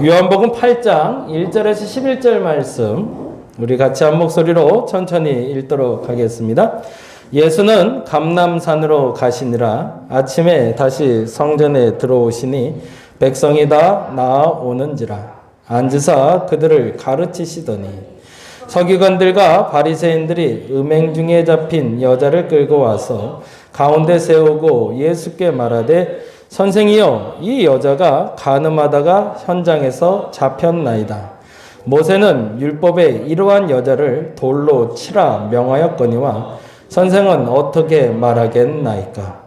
요한복음 8장 1절에서 11절 말씀 우리 같이 한 목소리로 천천히 읽도록 하겠습니다. 예수는 감람산으로 가시니라. 아침에 다시 성전에 들어오시니 백성이 다 나아오는지라. 앉으사 그들을 가르치시더니 서기관들과 바리새인들이 음행 중에 잡힌 여자를 끌고 와서 가운데 세우고 예수께 말하되 선생이여, 이 여자가 간음하다가 현장에서 잡혔나이다. 모세는 율법에 이러한 여자를 돌로 치라 명하였거니와 선생은 어떻게 말하겠나이까?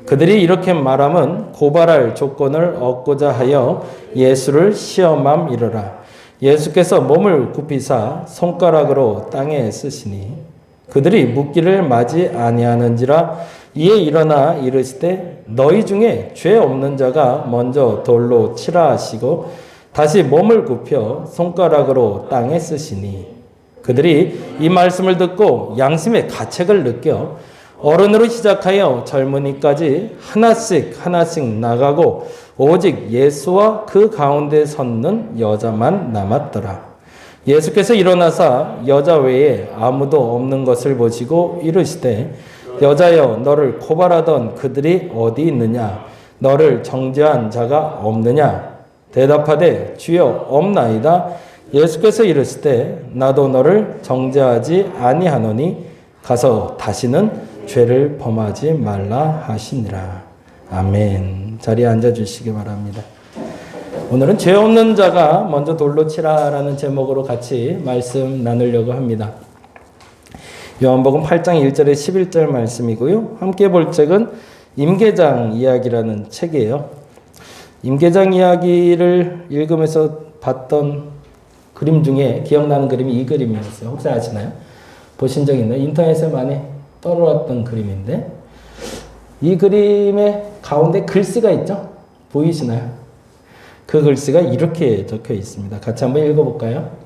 그들이 이렇게 말함은 고발할 조건을 얻고자 하여 예수를 시험함이로라. 예수께서 몸을 굽히사 손가락으로 땅에 쓰시니 그들이 묻기를 맞이 아니하는지라. 이에 일어나 이르시되 너희 중에 죄 없는 자가 먼저 돌로 치라 하시고 다시 몸을 굽혀 손가락으로 땅에 쓰시니 그들이 이 말씀을 듣고 양심의 가책을 느껴 어른으로 시작하여 젊은이까지 하나씩 나가고 오직 예수와 그 가운데 섰는 여자만 남았더라. 예수께서 일어나사 여자 외에 아무도 없는 것을 보시고 이르시되 여자여, 너를 고발하던 그들이 어디 있느냐? 너를 정죄한 자가 없느냐? 대답하되 주여 없나이다. 예수께서 이르시되 나도 너를 정죄하지 아니하노니 가서 다시는 죄를 범하지 말라 하시니라. 아멘. 자리에 앉아주시기 바랍니다. 오늘은 죄 없는 자가 먼저 돌로 치라라는 제목으로 같이 말씀 나누려고 합니다. 요한복음 8장 1절에 11절 말씀이고요. 함께 볼 책은 임계장 이야기라는 책이에요. 임계장 이야기를 읽으면서 봤던 그림 중에 기억나는 그림이 이 그림이었어요. 혹시 아시나요? 보신 적 있나요? 인터넷에 많이 떠올랐던 그림인데 이 그림의 가운데 글씨가 있죠? 보이시나요? 그 글씨가 이렇게 적혀 있습니다. 같이 한번 읽어볼까요?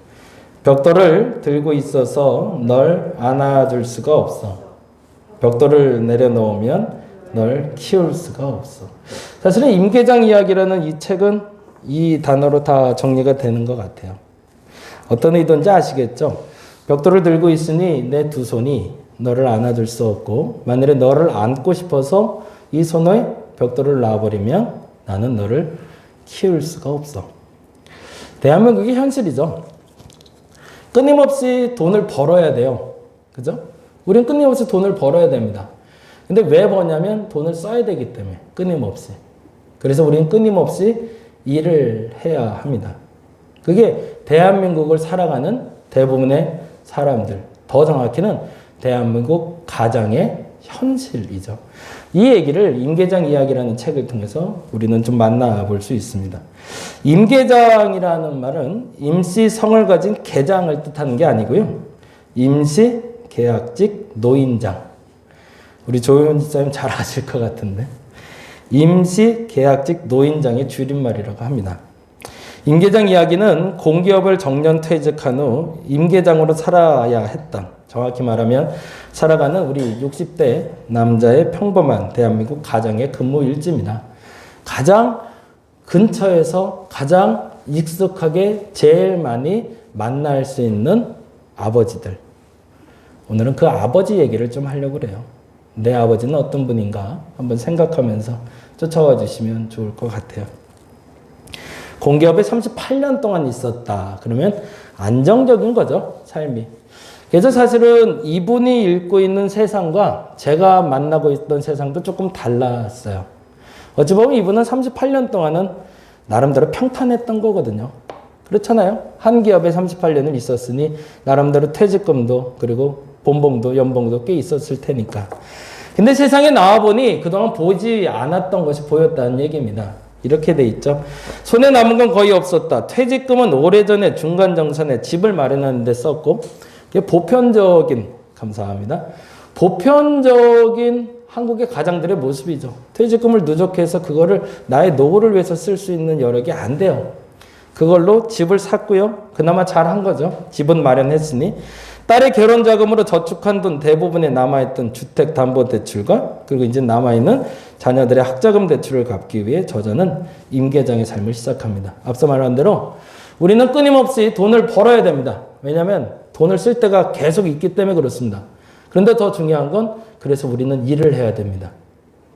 벽돌을 들고 있어서 널 안아줄 수가 없어. 벽돌을 내려놓으면 널 키울 수가 없어. 사실은 임계장 이야기라는 이 책은 이 단어로 다 정리가 되는 것 같아요. 어떤 의도인지 아시겠죠? 벽돌을 들고 있으니 내 두 손이 너를 안아줄 수 없고 만일에 너를 안고 싶어서 이 손에 벽돌을 놔버리면 나는 너를 키울 수가 없어. 대한민국이 현실이죠. 끊임없이 돈을 벌어야 돼요. 그죠? 우린 끊임없이 돈을 벌어야 됩니다. 근데 왜 버냐면 돈을 써야 되기 때문에 끊임없이. 그래서 우리는 끊임없이 일을 해야 합니다. 그게 대한민국을 살아가는 대부분의 사람들, 더 정확히는 대한민국 가장의 현실이죠. 이 얘기를 임계장 이야기라는 책을 통해서 우리는 좀 만나볼 수 있습니다. 임계장이라는 말은 임시 성을 가진 계장을 뜻하는 게 아니고요. 임시 계약직 노인장. 우리 조효연 지사님 잘 아실 것 같은데. 임시 계약직 노인장의 줄임말이라고 합니다. 임계장 이야기는 공기업을 정년 퇴직한 후 임계장으로 살아야 했던, 정확히 말하면 살아가는 우리 60대 남자의 평범한 대한민국 가장의 근무 일지입니다. 가장 근처에서 가장 익숙하게 제일 많이 만날 수 있는 아버지들. 오늘은 그 아버지 얘기를 좀 하려고 그래요. 내 아버지는 어떤 분인가 한번 생각하면서 쫓아와 주시면 좋을 것 같아요. 공기업에 38년 동안 있었다. 그러면 안정적인 거죠, 삶이. 그래서 사실은 이분이 읽고 있는 세상과 제가 만나고 있던 세상도 조금 달랐어요. 어찌 보면 이분은 38년 동안은 나름대로 평탄했던 거거든요. 그렇잖아요. 한 기업에 38년을 있었으니 나름대로 퇴직금도 그리고 본봉도 연봉도 꽤 있었을 테니까. 근데 세상에 나와보니 그동안 보지 않았던 것이 보였다는 얘기입니다. 이렇게 돼 있죠. 손에 남은 건 거의 없었다. 퇴직금은 오래전에 중간정산에 집을 마련하는 데 썼고 보편적인, 감사합니다. 보편적인 한국의 가장들의 모습이죠. 퇴직금을 누적해서 그거를 나의 노후를 위해서 쓸 수 있는 여력이 안 돼요. 그걸로 집을 샀고요. 그나마 잘한 거죠. 집은 마련했으니. 딸의 결혼 자금으로 저축한 돈 대부분에 남아있던 주택담보대출과 그리고 이제 남아있는 자녀들의 학자금 대출을 갚기 위해 저자는 임계장의 삶을 시작합니다. 앞서 말한 대로 우리는 끊임없이 돈을 벌어야 됩니다. 왜냐하면 돈을 쓸 때가 계속 있기 때문에 그렇습니다. 그런데 더 중요한 건 그래서 우리는 일을 해야 됩니다.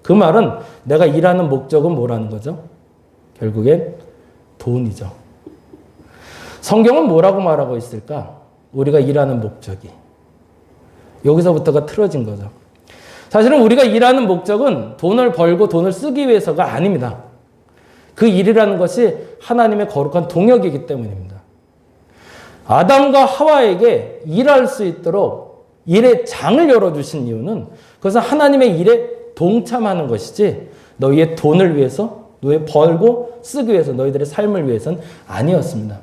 그 말은 내가 일하는 목적은 뭐라는 거죠? 결국엔 돈이죠. 성경은 뭐라고 말하고 있을까? 우리가 일하는 목적이. 여기서부터가 틀어진 거죠. 사실은 우리가 일하는 목적은 돈을 벌고 돈을 쓰기 위해서가 아닙니다. 그 일이라는 것이 하나님의 거룩한 동역이기 때문입니다. 아담과 하와에게 일할 수 있도록 일의 장을 열어주신 이유는 그것은 하나님의 일에 동참하는 것이지 너희의 돈을 위해서, 너희 벌고 쓰기 위해서, 너희들의 삶을 위해서는 아니었습니다.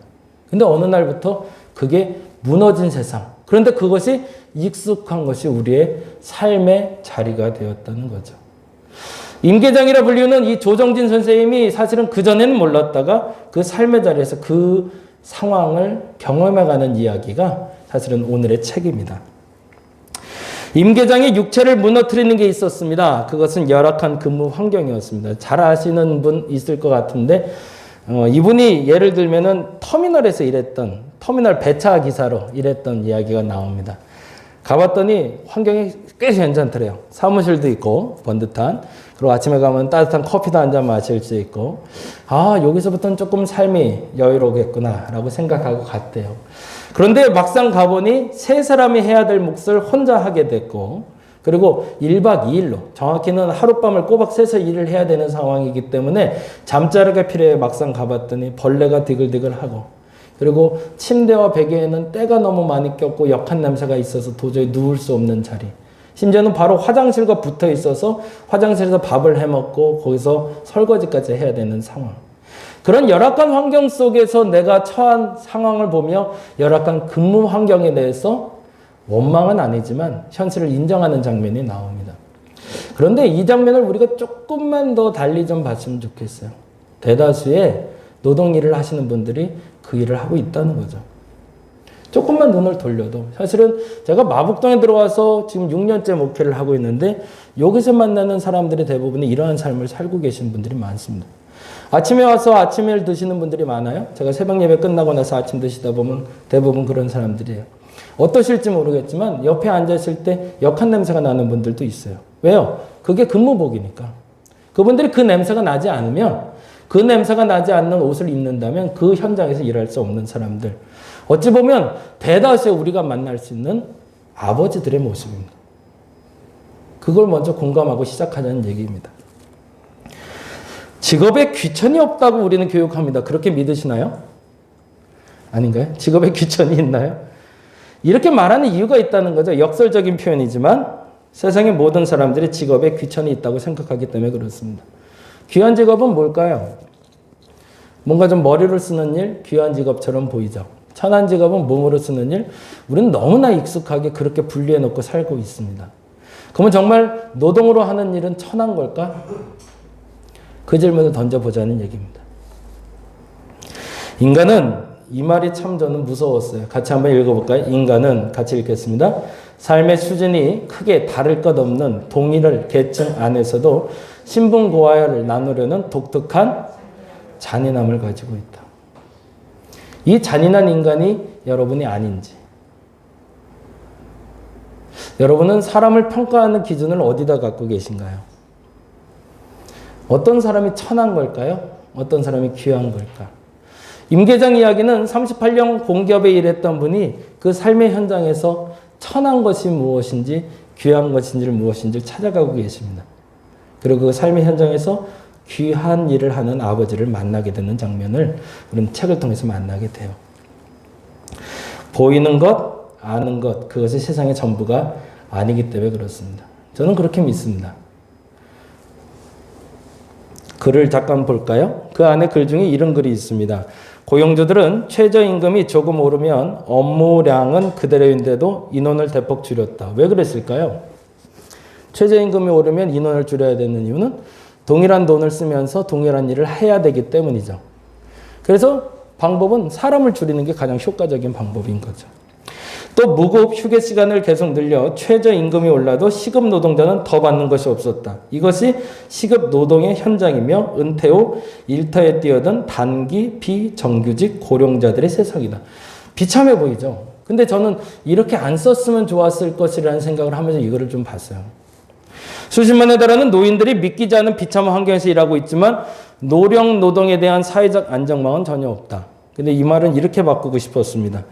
근데 어느 날부터 그게 무너진 세상. 그런데 그것이 익숙한 것이 우리의 삶의 자리가 되었다는 거죠. 임계장이라 불리는 이 조정진 선생님이 사실은 그전에는 몰랐다가 그 삶의 자리에서 그 상황을 경험해가는 이야기가 사실은 오늘의 책입니다. 임계장이 육체를 무너뜨리는 게 있었습니다. 그것은 열악한 근무 환경이었습니다. 잘 아시는 분 있을 것 같은데 이분이 예를 들면은 터미널에서 일했던 터미널 배차 기사로 일했던 이야기가 나옵니다. 가봤더니 환경이 꽤 괜찮더래요. 사무실도 있고 번듯한, 그리고 아침에 가면 따뜻한 커피도 한 잔 마실 수 있고, 아 여기서부터는 조금 삶이 여유로우겠구나 라고 생각하고 갔대요. 그런데 막상 가보니 세 사람이 해야 될 몫을 혼자 하게 됐고, 그리고 1박 2일로 정확히는 하룻밤을 꼬박 새서 일을 해야 되는 상황이기 때문에 잠자리가 필요해. 막상 가봤더니 벌레가 디글디글하고, 그리고 침대와 베개에는 때가 너무 많이 꼈고 역한 냄새가 있어서 도저히 누울 수 없는 자리. 심지어는 바로 화장실과 붙어 있어서 화장실에서 밥을 해먹고 거기서 설거지까지 해야 되는 상황. 그런 열악한 환경 속에서 내가 처한 상황을 보며 열악한 근무 환경에 대해서 원망은 아니지만 현실을 인정하는 장면이 나옵니다. 그런데 이 장면을 우리가 조금만 더 달리 좀 봤으면 좋겠어요. 대다수의 노동 일을 하시는 분들이 그 일을 하고 있다는 거죠. 조금만 눈을 돌려도 사실은 제가 마북동에 들어와서 지금 6년째 목회를 하고 있는데 여기서 만나는 사람들이 대부분이 이러한 삶을 살고 계신 분들이 많습니다. 아침에 와서 아침을 드시는 분들이 많아요. 제가 새벽 예배 끝나고 나서 아침 드시다 보면 대부분 그런 사람들이에요. 어떠실지 모르겠지만 옆에 앉았을 때 역한 냄새가 나는 분들도 있어요. 왜요? 그게 근무복이니까. 그분들이 그 냄새가 나지 않으면, 그 냄새가 나지 않는 옷을 입는다면 그 현장에서 일할 수 없는 사람들. 어찌 보면 대다수의 우리가 만날 수 있는 아버지들의 모습입니다. 그걸 먼저 공감하고 시작하자는 얘기입니다. 직업에 귀천이 없다고 우리는 교육합니다. 그렇게 믿으시나요? 아닌가요? 직업에 귀천이 있나요? 이렇게 말하는 이유가 있다는 거죠. 역설적인 표현이지만 세상의 모든 사람들이 직업에 귀천이 있다고 생각하기 때문에 그렇습니다. 귀한 직업은 뭘까요? 뭔가 좀 머리를 쓰는 일, 귀한 직업처럼 보이죠. 천한 직업은 몸으로 쓰는 일, 우리는 너무나 익숙하게 그렇게 분리해놓고 살고 있습니다. 그러면 정말 노동으로 하는 일은 천한 걸까? 그 질문을 던져보자는 얘기입니다. 인간은, 이 말이 참 저는 무서웠어요. 같이 한번 읽어볼까요? 인간은, 같이 읽겠습니다. 삶의 수준이 크게 다를 것 없는 동일한 계층 안에서도 신분고하를 나누려는 독특한 잔인함을 가지고 있다. 이 잔인한 인간이 여러분이 아닌지, 여러분은 사람을 평가하는 기준을 어디다 갖고 계신가요? 어떤 사람이 천한 걸까요? 어떤 사람이 귀한 걸까? 임계장 이야기는 38년 공기업에 일했던 분이 그 삶의 현장에서 천한 것이 무엇인지 귀한 것인지를 무엇인지 찾아가고 계십니다. 그리고 그 삶의 현장에서 귀한 일을 하는 아버지를 만나게 되는 장면을 우리는 책을 통해서 만나게 돼요. 보이는 것, 아는 것, 그것이 세상의 전부가 아니기 때문에 그렇습니다. 저는 그렇게 믿습니다. 글을 잠깐 볼까요? 그 안에 글 중에 이런 글이 있습니다. 고용주들은 최저임금이 조금 오르면 업무량은 그대로인데도 인원을 대폭 줄였다. 왜 그랬을까요? 최저임금이 오르면 인원을 줄여야 되는 이유는 동일한 돈을 쓰면서 동일한 일을 해야 되기 때문이죠. 그래서 방법은 사람을 줄이는 게 가장 효과적인 방법인 거죠. 또 무급 휴게 시간을 계속 늘려 최저임금이 올라도 시급 노동자는 더 받는 것이 없었다. 이것이 시급 노동의 현장이며 은퇴 후 일터에 뛰어든 단기 비정규직 고령자들의 세상이다. 비참해 보이죠? 근데 저는 이렇게 안 썼으면 좋았을 것이라는 생각을 하면서 이거를 좀 봤어요. 수십만에 달하는 노인들이 믿기지 않은 비참한 환경에서 일하고 있지만 노령 노동에 대한 사회적 안정망은 전혀 없다. 근데 이 말은 이렇게 바꾸고 싶었습니다.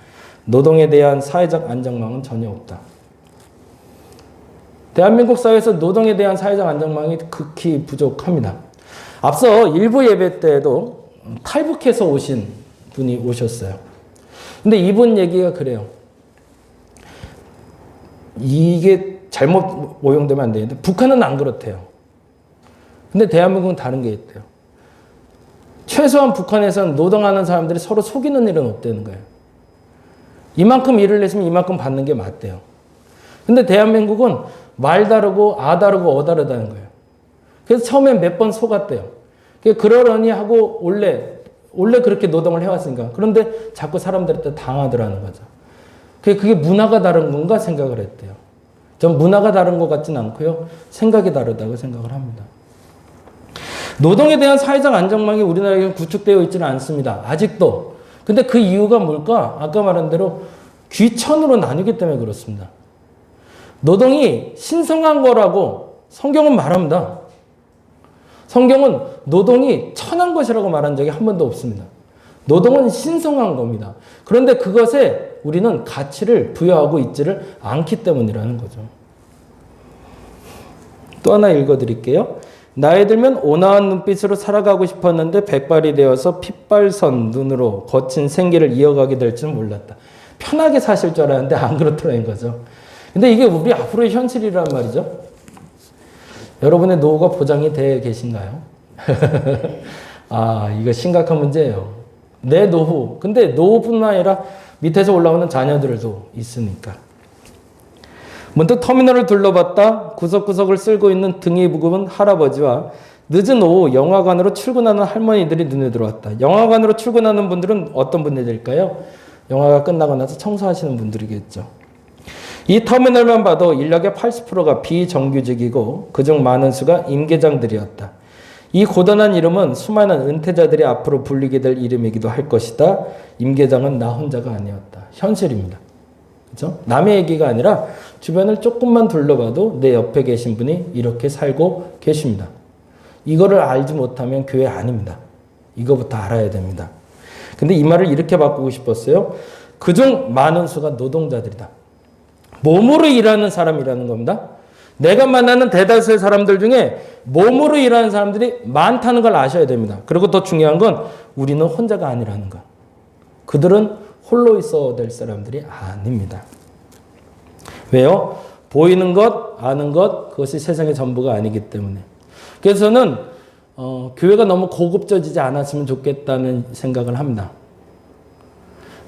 노동에 대한 사회적 안정망은 전혀 없다. 대한민국 사회에서 노동에 대한 사회적 안정망이 극히 부족합니다. 앞서 일부 예배 때에도 탈북해서 오신 분이 오셨어요. 근데 이분 얘기가 그래요. 이게 잘못 오용되면 안 되는데 북한은 안 그렇대요. 근데 대한민국은 다른 게 있대요. 최소한 북한에서는 노동하는 사람들이 서로 속이는 일은 없다는 거예요. 이만큼 일을 했으면 이만큼 받는 게 맞대요. 근데 대한민국은 말 다르고 아 다르고 어 다르다는 거예요. 그래서 처음엔 몇 번 속았대요. 그러려니 하고 원래 그렇게 노동을 해왔으니까. 그런데 자꾸 사람들한테 당하더라는 거죠. 그게 문화가 다른 건가 생각을 했대요. 전 문화가 다른 것 같진 않고요. 생각이 다르다고 생각을 합니다. 노동에 대한 사회적 안정망이 우리나라에 구축되어 있지는 않습니다. 아직도. 근데 그 이유가 뭘까? 아까 말한 대로 귀천으로 나뉘기 때문에 그렇습니다. 노동이 신성한 거라고 성경은 말합니다. 성경은 노동이 천한 것이라고 말한 적이 한 번도 없습니다. 노동은 신성한 겁니다. 그런데 그것에 우리는 가치를 부여하고 있지를 않기 때문이라는 거죠. 또 하나 읽어드릴게요. 나이 들면 온화한 눈빛으로 살아가고 싶었는데 백발이 되어서 핏발선 눈으로 거친 생기를 이어가게 될 줄 몰랐다. 편하게 사실 줄 알았는데 안 그렇더라는 거죠. 근데 이게 우리 앞으로의 현실이란 말이죠. 여러분의 노후가 보장이 되어 계신가요? 아, 이거 심각한 문제예요. 내 노후. 근데 노후뿐만 아니라 밑에서 올라오는 자녀들도 있으니까. 문득 터미널을 둘러봤다. 구석구석을 쓸고 있는 등이 무거운 할아버지와 늦은 오후 영화관으로 출근하는 할머니들이 눈에 들어왔다. 영화관으로 출근하는 분들은 어떤 분들일까요? 영화가 끝나고 나서 청소하시는 분들이겠죠. 이 터미널만 봐도 인력의 80%가 비정규직이고 그중 많은 수가 임계장들이었다. 이 고단한 이름은 수많은 은퇴자들이 앞으로 불리게 될 이름이기도 할 것이다. 임계장은 나 혼자가 아니었다. 현실입니다. 그렇죠? 남의 얘기가 아니라 주변을 조금만 둘러봐도 내 옆에 계신 분이 이렇게 살고 계십니다. 이거를 알지 못하면 교회 아닙니다. 이거부터 알아야 됩니다. 근데 이 말을 이렇게 바꾸고 싶었어요. 그중 많은 수가 노동자들이다. 몸으로 일하는 사람이라는 겁니다. 내가 만나는 대다수의 사람들 중에 몸으로 일하는 사람들이 많다는 걸 아셔야 됩니다. 그리고 더 중요한 건 우리는 혼자가 아니라는 것. 그들은 홀로 있어야 될 사람들이 아닙니다. 왜요? 보이는 것, 아는 것, 그것이 세상의 전부가 아니기 때문에. 그래서 저는 교회가 너무 고급져지지 않았으면 좋겠다는 생각을 합니다.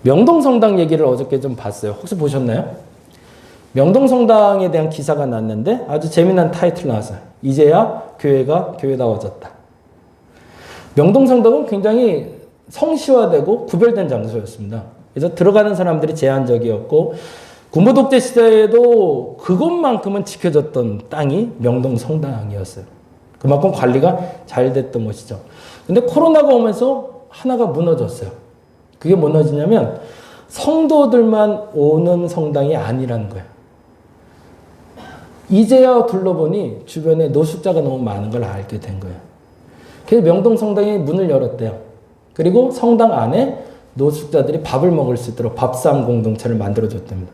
명동성당 얘기를 어저께 좀 봤어요. 혹시 보셨나요? 명동성당에 대한 기사가 났는데 아주 재미난 타이틀 나왔어요. 이제야 교회가 교회다워졌다. 명동성당은 굉장히 성시화되고 구별된 장소였습니다. 그래서 들어가는 사람들이 제한적이었고 군부독재 시대에도 그것만큼은 지켜졌던 땅이 명동성당이었어요. 그만큼 관리가 잘 됐던 것이죠. 근데 코로나가 오면서 하나가 무너졌어요. 그게 무너지냐면 성도들만 오는 성당이 아니라는 거예요. 이제야 둘러보니 주변에 노숙자가 너무 많은 걸 알게 된 거예요. 그래서 명동성당이 문을 열었대요. 그리고 성당 안에 노숙자들이 밥을 먹을 수 있도록 밥상 공동체를 만들어줬답니다.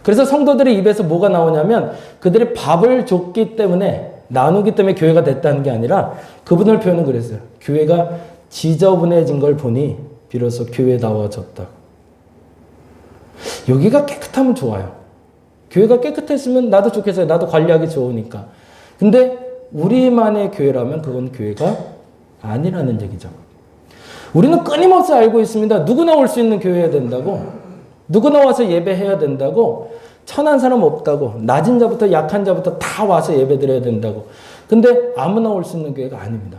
그래서 성도들의 입에서 뭐가 나오냐면 그들이 밥을 줬기 때문에 나누기 때문에 교회가 됐다는 게 아니라 그분을 표현은 그랬어요. 교회가 지저분해진 걸 보니 비로소 교회다워졌다. 여기가 깨끗하면 좋아요. 교회가 깨끗했으면 나도 좋겠어요. 나도 관리하기 좋으니까. 근데 우리만의 교회라면 그건 교회가 아니라는 얘기죠. 우리는 끊임없이 알고 있습니다. 누구나 올 수 있는 교회여야 된다고. 누구나 와서 예배해야 된다고. 천한 사람 없다고. 낮은 자부터 약한 자부터 다 와서 예배드려야 된다고. 근데 아무나 올 수 있는 교회가 아닙니다.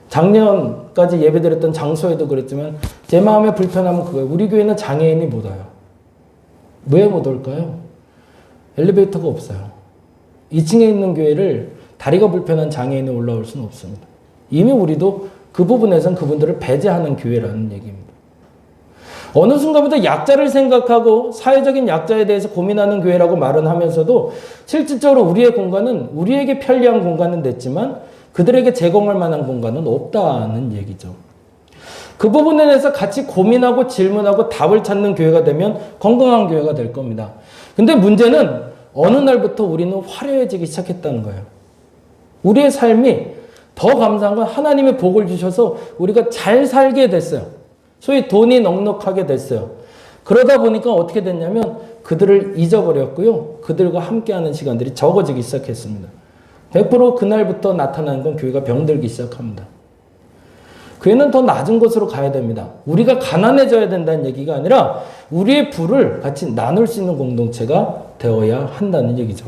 작년까지 예배드렸던 장소에도 그랬지만 제 마음에 불편함은 그거예요. 우리 교회는 장애인이 못 와요. 왜 못 올까요? 엘리베이터가 없어요. 2층에 있는 교회를 다리가 불편한 장애인이 올라올 수는 없습니다. 이미 우리도 그 부분에선 그분들을 배제하는 교회라는 얘기입니다. 어느 순간부터 약자를 생각하고 사회적인 약자에 대해서 고민하는 교회라고 말은 하면서도 실질적으로 우리의 공간은 우리에게 편리한 공간은 됐지만 그들에게 제공할 만한 공간은 없다는 얘기죠. 그 부분에 대해서 같이 고민하고 질문하고 답을 찾는 교회가 되면 건강한 교회가 될 겁니다. 근데 문제는 어느 날부터 우리는 화려해지기 시작했다는 거예요. 우리의 삶이 더 감사한 건 하나님의 복을 주셔서 우리가 잘 살게 됐어요. 소위 돈이 넉넉하게 됐어요. 그러다 보니까 어떻게 됐냐면 그들을 잊어버렸고요. 그들과 함께하는 시간들이 적어지기 시작했습니다. 100% 그날부터 나타나는 건 교회가 병들기 시작합니다. 교회는 더 낮은 곳으로 가야 됩니다. 우리가 가난해져야 된다는 얘기가 아니라 우리의 부를 같이 나눌 수 있는 공동체가 되어야 한다는 얘기죠.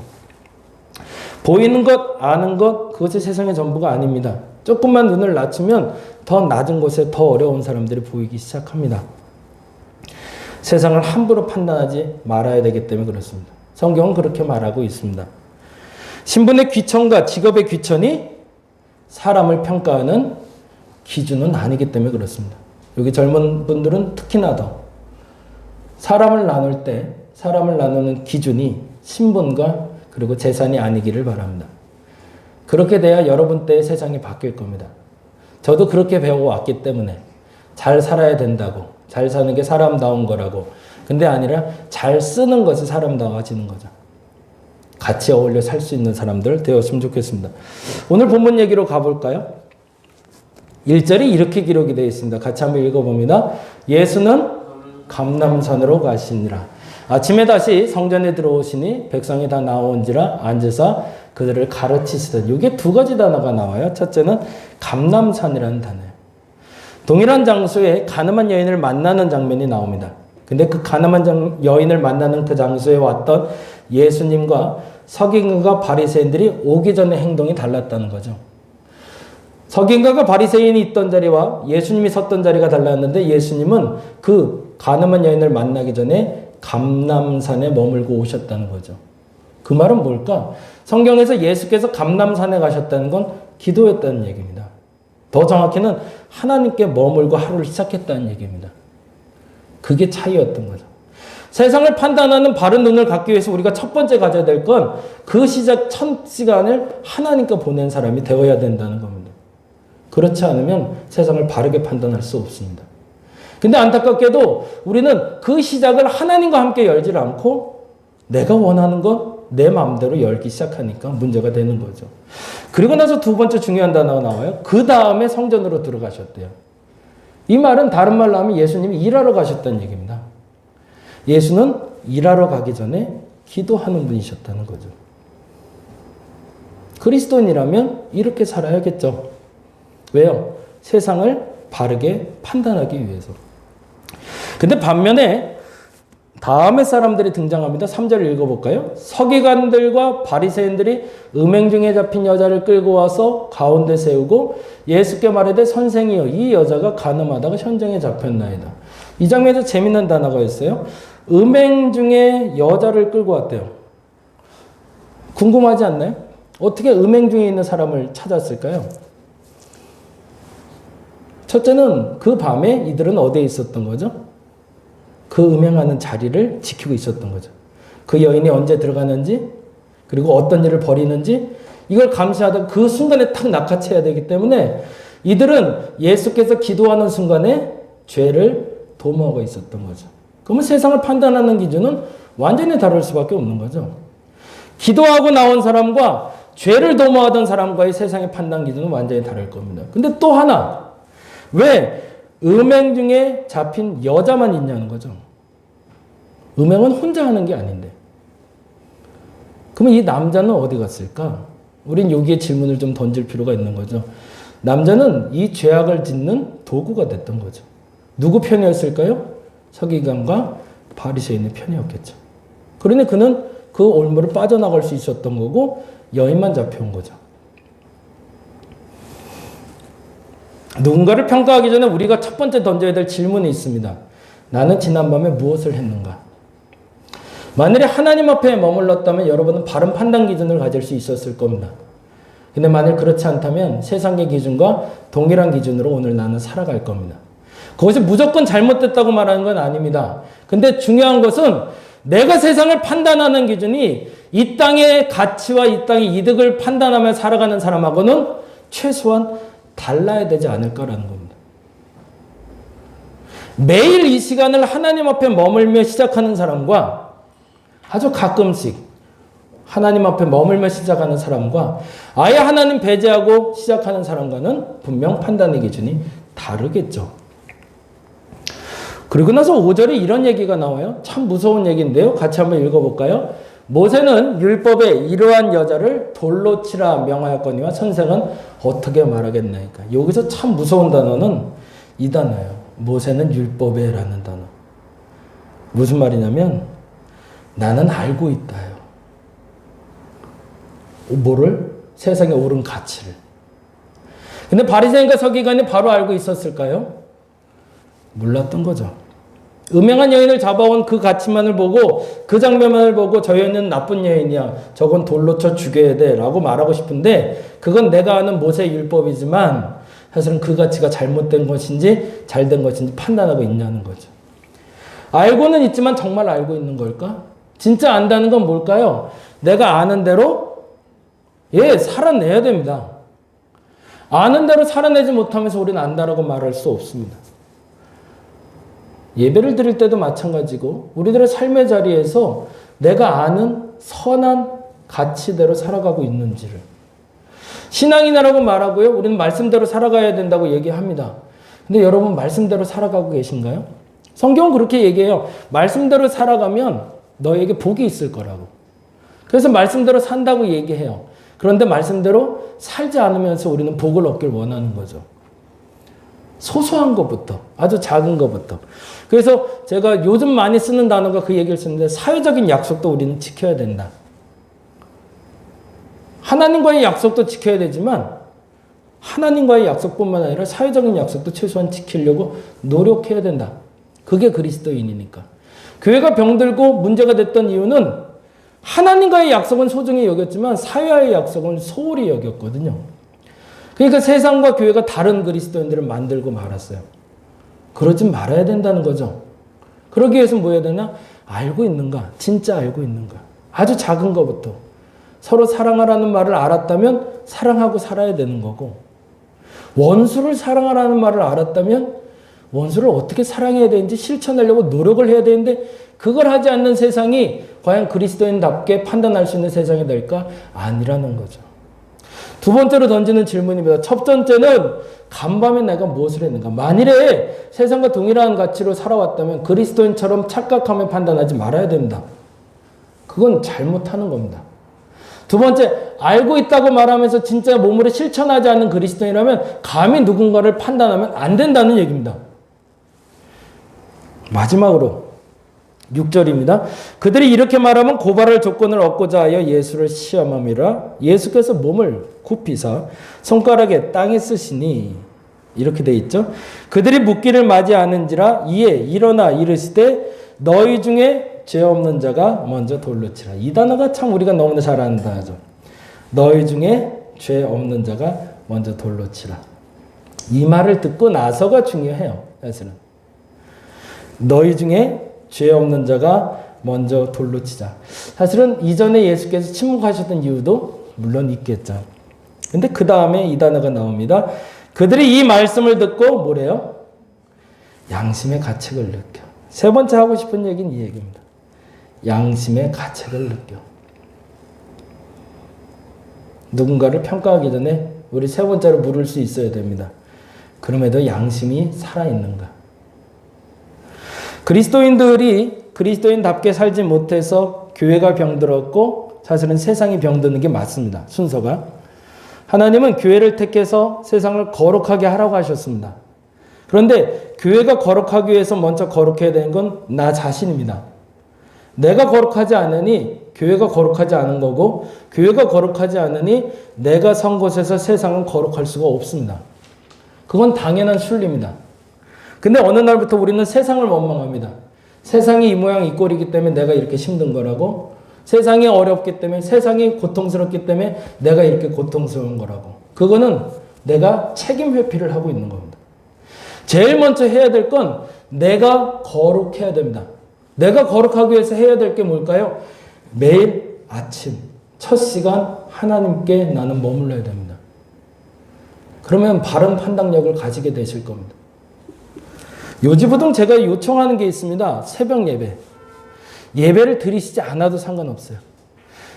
보이는 것, 아는 것, 그것이 세상의 전부가 아닙니다. 조금만 눈을 낮추면 더 낮은 곳에 더 어려운 사람들이 보이기 시작합니다. 세상을 함부로 판단하지 말아야 되기 때문에 그렇습니다. 성경은 그렇게 말하고 있습니다. 신분의 귀천과 직업의 귀천이 사람을 평가하는 기준은 아니기 때문에 그렇습니다. 여기 젊은 분들은 특히나 더 사람을 나눌 때 사람을 나누는 기준이 신분과 그리고 재산이 아니기를 바랍니다. 그렇게 돼야 여러분 때의 세상이 바뀔 겁니다. 저도 그렇게 배워왔기 때문에 잘 살아야 된다고, 잘 사는 게 사람다운 거라고. 근데 아니라 잘 쓰는 것이 사람다워지는 거죠. 같이 어울려 살 수 있는 사람들 되었으면 좋겠습니다. 오늘 본문 얘기로 가볼까요? 1절이 이렇게 기록이 되어 있습니다. 같이 한번 읽어봅니다. 예수는 감람산으로 가시니라. 아침에 다시 성전에 들어오시니 백성이 다 나온지라 앉으사 그들을 가르치시던. 이게 두 가지 단어가 나와요. 첫째는 감람산이라는 단어예요. 동일한 장소에 가늠한 여인을 만나는 장면이 나옵니다. 근데 그 가늠한 여인을 만나는 그 장소에 왔던 예수님과 서기관과 바리새인들이 오기 전에 행동이 달랐다는 거죠. 서기관과 바리새인이 있던 자리와 예수님이 섰던 자리가 달랐는데 예수님은 그 가늠한 여인을 만나기 전에 감람산에 머물고 오셨다는 거죠. 그 말은 뭘까? 성경에서 예수께서 감람산에 가셨다는 건 기도했다는 얘기입니다. 더 정확히는 하나님께 머물고 하루를 시작했다는 얘기입니다. 그게 차이였던 거죠. 세상을 판단하는 바른 눈을 갖기 위해서 우리가 첫 번째 가져야 될 건 그 시작 첫 시간을 하나님께 보낸 사람이 되어야 된다는 겁니다. 그렇지 않으면 세상을 바르게 판단할 수 없습니다. 근데 안타깝게도 우리는 그 시작을 하나님과 함께 열지 않고 내가 원하는 것 내 마음대로 열기 시작하니까 문제가 되는 거죠. 그리고 나서 두 번째 중요한 단어가 나와요. 그 다음에 성전으로 들어가셨대요. 이 말은 다른 말로 하면 예수님이 일하러 가셨다는 얘기입니다. 예수는 일하러 가기 전에 기도하는 분이셨다는 거죠. 그리스도인이라면 이렇게 살아야겠죠. 왜요? 세상을 바르게 판단하기 위해서. 근데 반면에 다음에 사람들이 등장합니다. 3절 읽어볼까요? 서기관들과 바리새인들이 음행 중에 잡힌 여자를 끌고 와서 가운데 세우고 예수께 말하되 선생이여 이 여자가 간음하다가 현장에 잡혔나이다. 이 장면에서 재밌는 단어가 있어요. 음행 중에 여자를 끌고 왔대요. 궁금하지 않나요? 어떻게 음행 중에 있는 사람을 찾았을까요? 첫째는 그 밤에 이들은 어디에 있었던 거죠? 그 음행하는 자리를 지키고 있었던 거죠. 그 여인이 언제 들어가는지 그리고 어떤 일을 벌이는지 이걸 감시하다 그 순간에 탁 낚아채야 되기 때문에 이들은 예수께서 기도하는 순간에 죄를 도모하고 있었던 거죠. 그러면 세상을 판단하는 기준은 완전히 다를 수밖에 없는 거죠. 기도하고 나온 사람과 죄를 도모하던 사람과의 세상의 판단 기준은 완전히 다를 겁니다. 근데 또 하나, 왜 음행 중에 잡힌 여자만 있냐는 거죠. 음행은 혼자 하는 게 아닌데. 그러면 이 남자는 어디 갔을까? 우린 여기에 질문을 좀 던질 필요가 있는 거죠. 남자는 이 죄악을 짓는 도구가 됐던 거죠. 누구 편이었을까요? 서기관과 바리새인의 편이었겠죠. 그러니 그는 그 올무를 빠져나갈 수 있었던 거고 여인만 잡혀온 거죠. 누군가를 평가하기 전에 우리가 첫 번째 던져야 될 질문이 있습니다. 나는 지난밤에 무엇을 했는가? 만일에 하나님 앞에 머물렀다면 여러분은 바른 판단 기준을 가질 수 있었을 겁니다. 근데 만일 그렇지 않다면 세상의 기준과 동일한 기준으로 오늘 나는 살아갈 겁니다. 그것이 무조건 잘못됐다고 말하는 건 아닙니다. 근데 중요한 것은 내가 세상을 판단하는 기준이 이 땅의 가치와 이 땅의 이득을 판단하며 살아가는 사람하고는 최소한 달라야 되지 않을까라는 겁니다. 매일 이 시간을 하나님 앞에 머물며 시작하는 사람과 아주 가끔씩 하나님 앞에 머물며 시작하는 사람과 아예 하나님 배제하고 시작하는 사람과는 분명 판단의 기준이 다르겠죠. 그리고 나서 5절에 이런 얘기가 나와요. 참 무서운 얘기인데요. 같이 한번 읽어볼까요? 모세는 율법에 이러한 여자를 돌로 치라 명하였거니와 선생은 어떻게 말하겠나이까. 여기서 참 무서운 단어는 이 단어예요. 모세는 율법에 라는 단어. 무슨 말이냐면 나는 알고 있다요. 뭐를? 세상에 옳은 가치를. 근데 바리새인과 서기관이 바로 알고 있었을까요? 몰랐던 거죠. 음행한 여인을 잡아온 그 가치만을 보고 그 장면만을 보고 저 여인은 나쁜 여인이야. 저건 돌로 쳐 죽여야 돼 라고 말하고 싶은데 그건 내가 아는 모세 율법이지만 사실은 그 가치가 잘못된 것인지 잘된 것인지 판단하고 있냐는 거죠. 알고는 있지만 정말 알고 있는 걸까? 진짜 안다는 건 뭘까요? 내가 아는 대로 살아내야 됩니다. 아는 대로 살아내지 못하면서 우리는 안다라고 말할 수 없습니다. 예배를 드릴 때도 마찬가지고 우리들의 삶의 자리에서 내가 아는 선한 가치대로 살아가고 있는지를. 신앙이라고 말하고요. 우리는 말씀대로 살아가야 된다고 얘기합니다. 근데 여러분 말씀대로 살아가고 계신가요? 성경은 그렇게 얘기해요. 말씀대로 살아가면 너에게 복이 있을 거라고. 그래서 말씀대로 산다고 얘기해요. 그런데 말씀대로 살지 않으면서 우리는 복을 얻길 원하는 거죠. 소소한 것부터, 아주 작은 것부터. 그래서 제가 요즘 많이 쓰는 단어가 그 얘기를 쓰는데 사회적인 약속도 우리는 지켜야 된다. 하나님과의 약속도 지켜야 되지만 하나님과의 약속뿐만 아니라 사회적인 약속도 최소한 지키려고 노력해야 된다. 그게 그리스도인이니까. 교회가 병들고 문제가 됐던 이유는 하나님과의 약속은 소중히 여겼지만 사회와의 약속은 소홀히 여겼거든요. 그러니까 세상과 교회가 다른 그리스도인들을 만들고 말았어요. 그러지 말아야 된다는 거죠. 그러기 위해서 뭐 해야 되나? 알고 있는가? 진짜 알고 있는가? 아주 작은 것부터. 서로 사랑하라는 말을 알았다면 사랑하고 살아야 되는 거고, 원수를 사랑하라는 말을 알았다면 원수를 어떻게 사랑해야 되는지 실천하려고 노력을 해야 되는데 그걸 하지 않는 세상이 과연 그리스도인답게 판단할 수 있는 세상이 될까? 아니라는 거죠. 두 번째로 던지는 질문입니다. 첫 번째는 간밤에 내가 무엇을 했는가? 만일에 세상과 동일한 가치로 살아왔다면 그리스도인처럼 착각하며 판단하지 말아야 됩니다. 그건 잘못하는 겁니다. 두 번째, 알고 있다고 말하면서 진짜 몸으로 실천하지 않는 그리스도인이라면 감히 누군가를 판단하면 안 된다는 얘기입니다. 마지막으로 6절입니다. 그들이 이렇게 말하면 고발할 조건을 얻고자 하여 예수를 시험함이라. 예수께서 몸을 굽히사 손가락에 땅에 쓰시니 이렇게 돼 있죠. 그들이 묻기를 맞이 않은지라 이에 일어나 이르시되 너희 중에 죄 없는 자가 먼저 돌로 치라. 이 단어가 참 우리가 너무나 잘 아는 단어죠. 너희 중에 죄 없는 자가 먼저 돌로 치라. 이 말을 듣고 나서가 중요해요. 사실은. 너희 중에 죄 없는 자가 먼저 돌로 치자. 사실은 이전에 예수께서 침묵하셨던 이유도 물론 있겠죠. 근데 그 다음에 이 단어가 나옵니다. 그들이 이 말씀을 듣고 뭐래요? 양심의 가책을 느껴. 세 번째 하고 싶은 얘기는 이 얘기입니다. 양심의 가책을 느껴. 누군가를 평가하기 전에 우리 세 번째로 물을 수 있어야 됩니다. 그럼에도 양심이 살아있는가? 그리스도인들이 그리스도인답게 살지 못해서 교회가 병들었고 사실은 세상이 병드는 게 맞습니다. 순서가. 하나님은 교회를 택해서 세상을 거룩하게 하라고 하셨습니다. 그런데 교회가 거룩하기 위해서 먼저 거룩해야 되는 건 나 자신입니다. 내가 거룩하지 않으니 교회가 거룩하지 않은 거고 교회가 거룩하지 않으니 내가 선 곳에서 세상은 거룩할 수가 없습니다. 그건 당연한 순리입니다. 근데 어느 날부터 우리는 세상을 원망합니다. 세상이 이 모양 이 꼴이기 때문에 내가 이렇게 힘든 거라고. 세상이 어렵기 때문에, 세상이 고통스럽기 때문에 내가 이렇게 고통스러운 거라고. 그거는 내가 책임 회피를 하고 있는 겁니다. 제일 먼저 해야 될 건 내가 거룩해야 됩니다. 내가 거룩하기 위해서 해야 될 게 뭘까요? 매일 아침 첫 시간 하나님께 나는 머물러야 됩니다. 그러면 바른 판단력을 가지게 되실 겁니다. 요지부동 제가 요청하는 게 있습니다. 새벽 예배. 예배를 드리시지 않아도 상관없어요.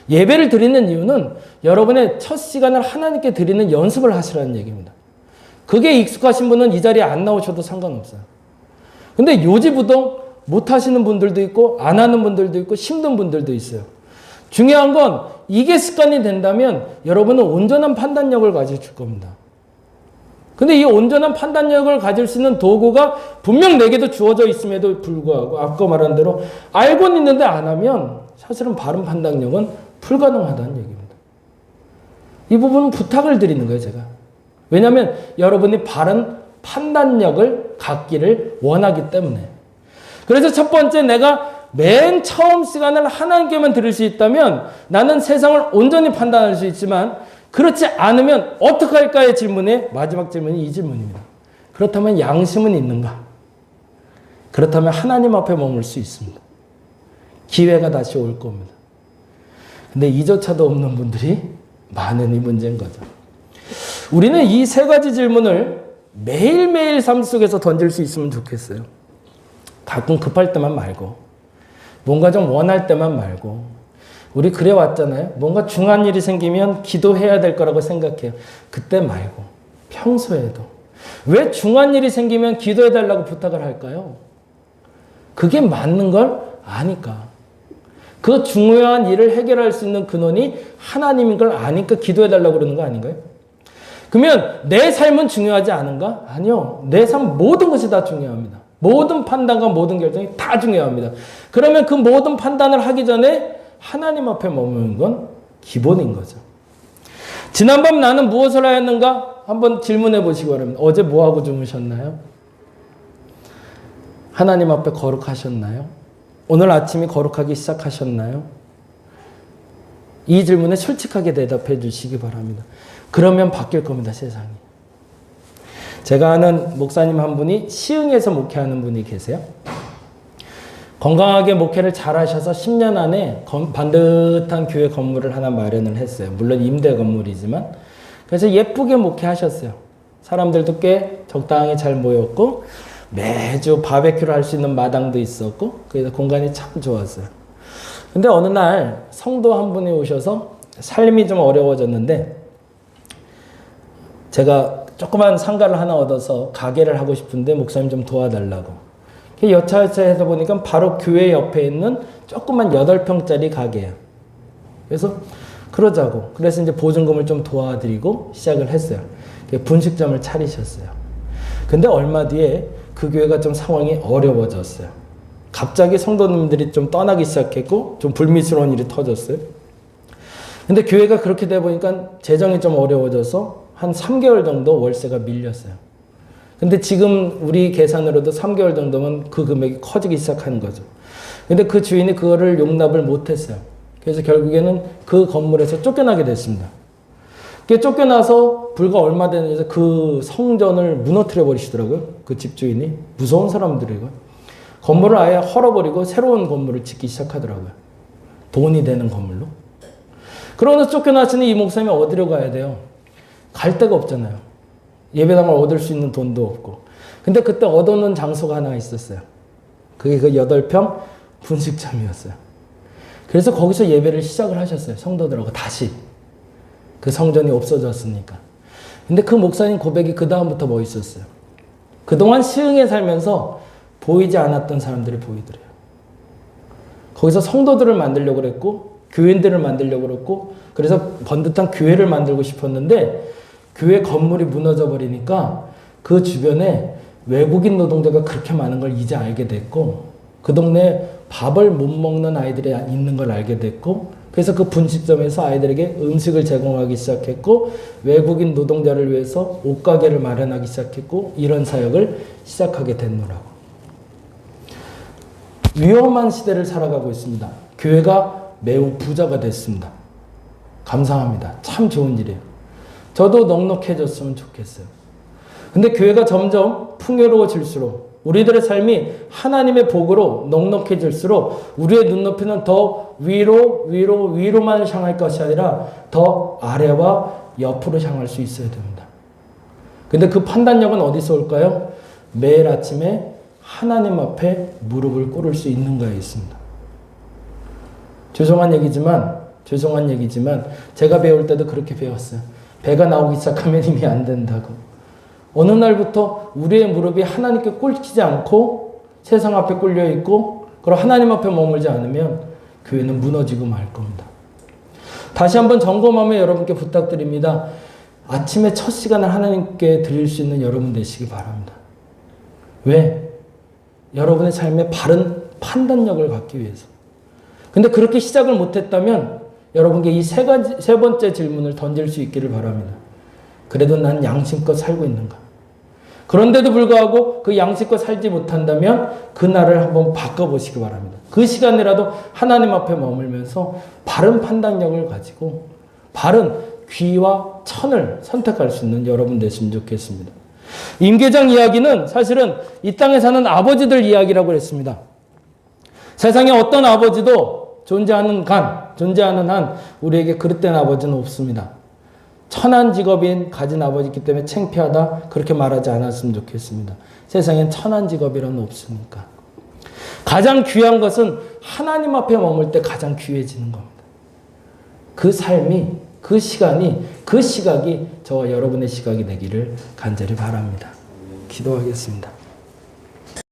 예배를 드리는 이유는 여러분의 첫 시간을 하나님께 드리는 연습을 하시라는 얘기입니다. 그게 익숙하신 분은 이 자리에 안 나오셔도 상관없어요. 근데 요지부동 못 하시는 분들도 있고 안 하는 분들도 있고 힘든 분들도 있어요. 중요한 건 이게 습관이 된다면 여러분은 온전한 판단력을 가질 겁니다. 근데 이 온전한 판단력을 가질 수 있는 도구가 분명 내게도 주어져 있음에도 불구하고 아까 말한 대로 알고는 있는데 안 하면 사실은 바른 판단력은 불가능하다는 얘기입니다. 이 부분은 부탁을 드리는 거예요, 제가. 왜냐하면 여러분이 바른 판단력을 갖기를 원하기 때문에. 그래서 첫 번째 내가 맨 처음 시간을 하나님께만 드릴 수 있다면 나는 세상을 온전히 판단할 수 있지만 그렇지 않으면 어떻게 할까의 질문에 마지막 질문이 이 질문입니다. 그렇다면 양심은 있는가? 그렇다면 하나님 앞에 머물 수 있습니다. 기회가 다시 올 겁니다. 근데 이조차도 없는 분들이 많은 이 문제인 거죠. 우리는 이 세 가지 질문을 매일매일 삶 속에서 던질 수 있으면 좋겠어요. 가끔 급할 때만 말고 뭔가 좀 원할 때만 말고 우리 그래 왔잖아요. 뭔가 중요한 일이 생기면 기도해야 될 거라고 생각해요. 그때 말고 평소에도. 왜 중요한 일이 생기면 기도해 달라고 부탁을 할까요? 그게 맞는 걸 아니까. 그 중요한 일을 해결할 수 있는 근원이 하나님인 걸 아니까 기도해 달라고 그러는 거 아닌가요? 그러면 내 삶은 중요하지 않은가? 아니요. 내 삶 모든 것이 다 중요합니다. 모든 판단과 모든 결정이 다 중요합니다. 그러면 그 모든 판단을 하기 전에 하나님 앞에 머무는 건 기본인 거죠. 지난밤 나는 무엇을 하였는가? 한번 질문해 보시기 바랍니다. 어제 뭐하고 주무셨나요? 하나님 앞에 거룩하셨나요? 오늘 아침에 거룩하기 시작하셨나요? 이 질문에 솔직하게 대답해 주시기 바랍니다. 그러면 바뀔 겁니다, 세상이. 제가 아는 목사님 한 분이 시흥에서 목회하는 분이 계세요. 건강하게 목회를 잘 하셔서 10년 안에 반듯한 교회 건물을 하나 마련을 했어요. 물론 임대 건물이지만. 그래서 예쁘게 목회하셨어요. 사람들도 꽤 적당히 잘 모였고 매주 바베큐를 할 수 있는 마당도 있었고 그래서 공간이 참 좋았어요. 근데 어느 날 성도 한 분이 오셔서 삶이 좀 어려워졌는데 제가 조그만 상가를 하나 얻어서 가게를 하고 싶은데 목사님 좀 도와달라고. 여차여차해서 보니까 바로 교회 옆에 있는 조그만 8평짜리 가게예요. 그래서 그러자고. 그래서 이제 보증금을 좀 도와드리고 시작을 했어요. 분식점을 차리셨어요. 근데 얼마 뒤에 그 교회가 좀 상황이 어려워졌어요. 갑자기 성도님들이 좀 떠나기 시작했고 좀 불미스러운 일이 터졌어요. 근데 교회가 그렇게 되다 보니까 재정이 좀 어려워져서 한 3개월 정도 월세가 밀렸어요. 근데 지금 우리 계산으로도 3개월 정도면 그 금액이 커지기 시작하는 거죠. 근데 그 주인이 그거를 용납을 못했어요. 그래서 결국에는 그 건물에서 쫓겨나게 됐습니다. 그게 쫓겨나서 불과 얼마 되면서 그 성전을 무너뜨려 버리시더라고요. 그 집주인이. 무서운 사람들이고. 건물을 아예 헐어버리고 새로운 건물을 짓기 시작하더라고요. 돈이 되는 건물로. 그러면서 쫓겨나시는 이 목사님이 어디로 가야 돼요? 갈 데가 없잖아요. 예배당을 얻을 수 있는 돈도 없고. 근데 그때 얻어놓은 장소가 하나 있었어요. 그게 그 8평 분식점이었어요. 그래서 거기서 예배를 시작을 하셨어요. 성도들하고 다시. 그 성전이 없어졌으니까. 근데 그 목사님 고백이 그 다음부터 뭐 있었어요. 그동안 시흥에 살면서 보이지 않았던 사람들이 보이더래요. 거기서 성도들을 만들려고 그랬고 교인들을 만들려고 그랬고 그래서 번듯한 교회를 만들고 싶었는데 교회 건물이 무너져 버리니까 그 주변에 외국인 노동자가 그렇게 많은 걸 이제 알게 됐고 그 동네에 밥을 못 먹는 아이들이 있는 걸 알게 됐고 그래서 그 분식점에서 아이들에게 음식을 제공하기 시작했고 외국인 노동자를 위해서 옷가게를 마련하기 시작했고 이런 사역을 시작하게 됐노라고. 위험한 시대를 살아가고 있습니다. 교회가 매우 부자가 됐습니다. 감사합니다. 참 좋은 일이에요. 저도 넉넉해졌으면 좋겠어요. 근데 교회가 점점 풍요로워질수록 우리들의 삶이 하나님의 복으로 넉넉해질수록 우리의 눈높이는 더 위로만 향할 것이 아니라 더 아래와 옆으로 향할 수 있어야 됩니다. 근데 그 판단력은 어디서 올까요? 매일 아침에 하나님 앞에 무릎을 꿇을 수 있는가에 있습니다. 죄송한 얘기지만 제가 배울 때도 그렇게 배웠어요. 배가 나오기 시작하면 힘이 안 된다고. 어느 날부터 우리의 무릎이 하나님께 꿇히지 않고 세상 앞에 꿇려 있고 그리고 하나님 앞에 머물지 않으면 교회는 무너지고 말 겁니다. 다시 한번 점검하며 여러분께 부탁드립니다. 아침에 첫 시간을 하나님께 드릴 수 있는 여러분 되시기 바랍니다. 왜? 여러분의 삶에 바른 판단력을 갖기 위해서. 근데 그렇게 시작을 못했다면 여러분께 이 세 번째 질문을 던질 수 있기를 바랍니다. 그래도 난 양심껏 살고 있는가? 그런데도 불구하고 그 양심껏 살지 못한다면 그날을 한번 바꿔보시기 바랍니다. 그 시간이라도 하나님 앞에 머물면서 바른 판단력을 가지고 바른 귀와 천을 선택할 수 있는 여러분 되시면 좋겠습니다. 임계장 이야기는 사실은 이 땅에 사는 아버지들 이야기라고 했습니다. 세상에 어떤 아버지도 존재하는 한 우리에게 그릇된 아버지는 없습니다. 천한 직업인 가진 아버지이기 때문에 창피하다 그렇게 말하지 않았으면 좋겠습니다. 세상엔 천한 직업이란 없으니까. 가장 귀한 것은 하나님 앞에 머물 때 가장 귀해지는 겁니다. 그 삶이, 그 시간이, 그 시각이 저와 여러분의 시각이 되기를 간절히 바랍니다. 기도하겠습니다.